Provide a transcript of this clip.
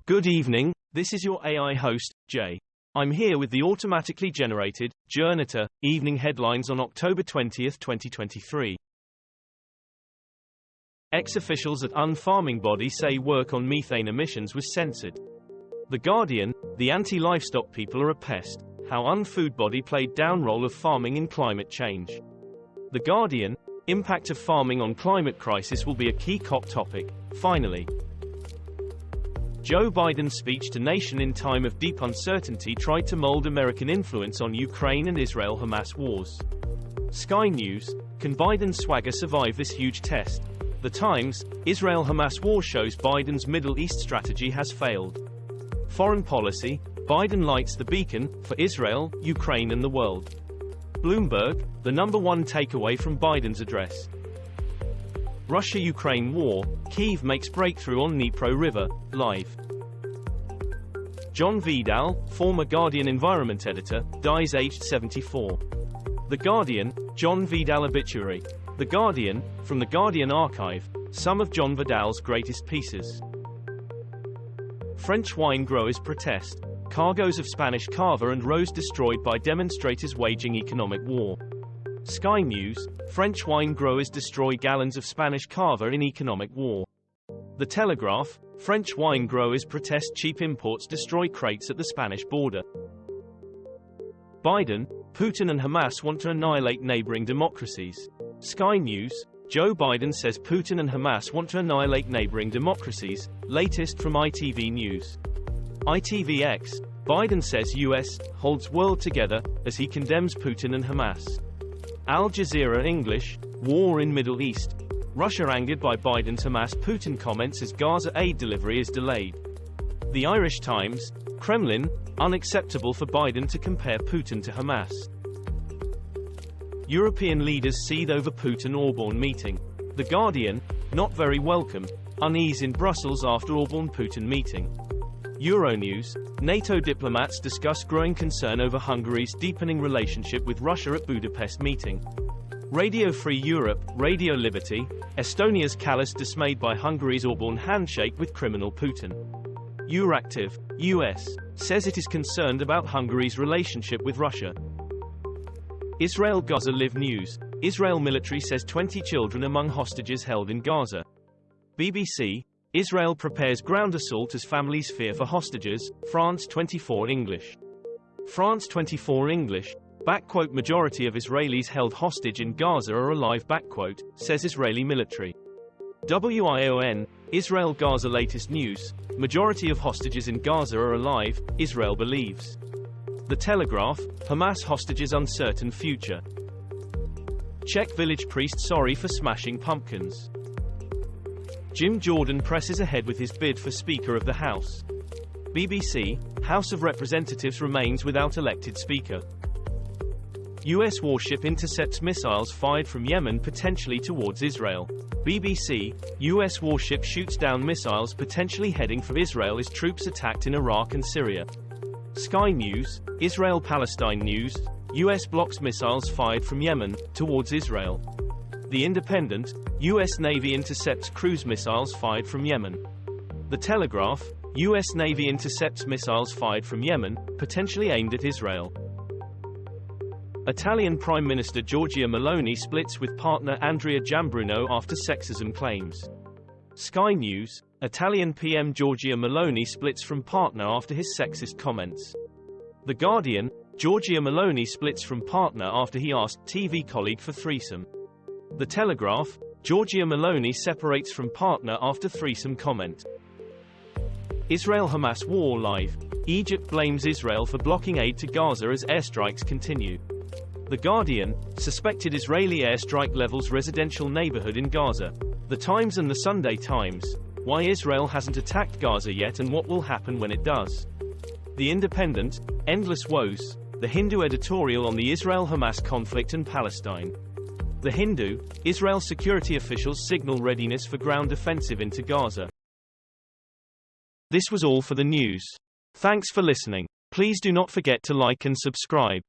Good evening, this is your AI host, Jay. I'm here with the automatically generated, Journato, evening headlines on October 20, 2023. Ex-officials at unfarming body say work on methane emissions was censored. The Guardian, the anti-livestock people are a pest, how unfood body played down role of farming in climate change. The Guardian, impact of farming on climate crisis will be a key COP topic, finally. Joe Biden's speech to nation in time of deep uncertainty tried to mold American influence on Ukraine and Israel-Hamas wars. Sky News, can Biden's swagger survive this huge test? The Times, Israel-Hamas war shows Biden's Middle East strategy has failed. Foreign policy, Biden lights the beacon, for Israel, Ukraine and the world. Bloomberg, the #1 takeaway from Biden's address. Russia-Ukraine war, Kyiv makes breakthrough on Dnipro River, live. John Vidal, former Guardian environment editor, dies aged 74. The Guardian, John Vidal obituary. The Guardian, from the Guardian archive, some of John Vidal's greatest pieces. French wine growers protest. Cargoes of Spanish cava and rose destroyed by demonstrators waging economic war. Sky News, French wine growers destroy gallons of Spanish cava in economic war. The Telegraph, French wine growers protest cheap imports destroy crates at the Spanish border. Biden, Putin and Hamas want to annihilate neighbouring democracies. Sky News, Joe Biden says Putin and Hamas want to annihilate neighbouring democracies, latest from ITV News. ITVX, Biden says US holds world together, as he condemns Putin and Hamas. Al Jazeera English, war in Middle East. Russia angered by Biden's Hamas-Putin comments as Gaza aid delivery is delayed. The Irish Times, Kremlin, unacceptable for Biden to compare Putin to Hamas. European leaders seethe over Putin-Orbán meeting. The Guardian, not very welcome, unease in Brussels after Orbán-Putin meeting. Euronews, NATO diplomats discuss growing concern over Hungary's deepening relationship with Russia at Budapest meeting. Radio Free Europe, Radio Liberty, Estonia's callous dismayed by Hungary's Orbán handshake with criminal Putin. Euractiv, US, says it is concerned about Hungary's relationship with Russia. Israel-Gaza Live News, Israel military says 20 children among hostages held in Gaza. BBC, Israel prepares ground assault as families fear for hostages, France 24 English. France 24 English, majority of Israelis held hostage in Gaza are alive, says Israeli military. WION, Israel-Gaza latest news, majority of hostages in Gaza are alive, Israel believes. The Telegraph, Hamas hostages uncertain future. Czech village priest sorry for smashing pumpkins. Jim Jordan presses ahead with his bid for Speaker of the House. BBC, House of Representatives remains without elected Speaker. U.S. warship intercepts missiles fired from Yemen potentially towards Israel. BBC, U.S. warship shoots down missiles potentially heading for Israel as troops attacked in Iraq and Syria. Sky News, Israel-Palestine News, U.S. blocks missiles fired from Yemen towards Israel. The Independent, U.S. Navy intercepts cruise missiles fired from Yemen. The Telegraph, U.S. Navy intercepts missiles fired from Yemen, potentially aimed at Israel. Italian Prime Minister Giorgia Meloni splits with partner Andrea Giambruno after sexism claims. Sky News, Italian PM Giorgia Meloni splits from partner after his sexist comments. The Guardian, Giorgia Meloni splits from partner after he asked TV colleague for threesome. The Telegraph, Giorgia Meloni separates from partner after threesome comment. Israel-Hamas war live, Egypt blames Israel for blocking aid to Gaza as airstrikes continue. The Guardian, suspected Israeli airstrike levels residential neighborhood in Gaza. The Times and the Sunday Times, why Israel hasn't attacked Gaza yet and what will happen when it does. The Independent, endless woes, the Hindu editorial on the Israel-Hamas conflict and Palestine. The Hindu, Israel security officials signal readiness for ground offensive into Gaza. This was all for the news. Thanks for listening. Please do not forget to like and subscribe.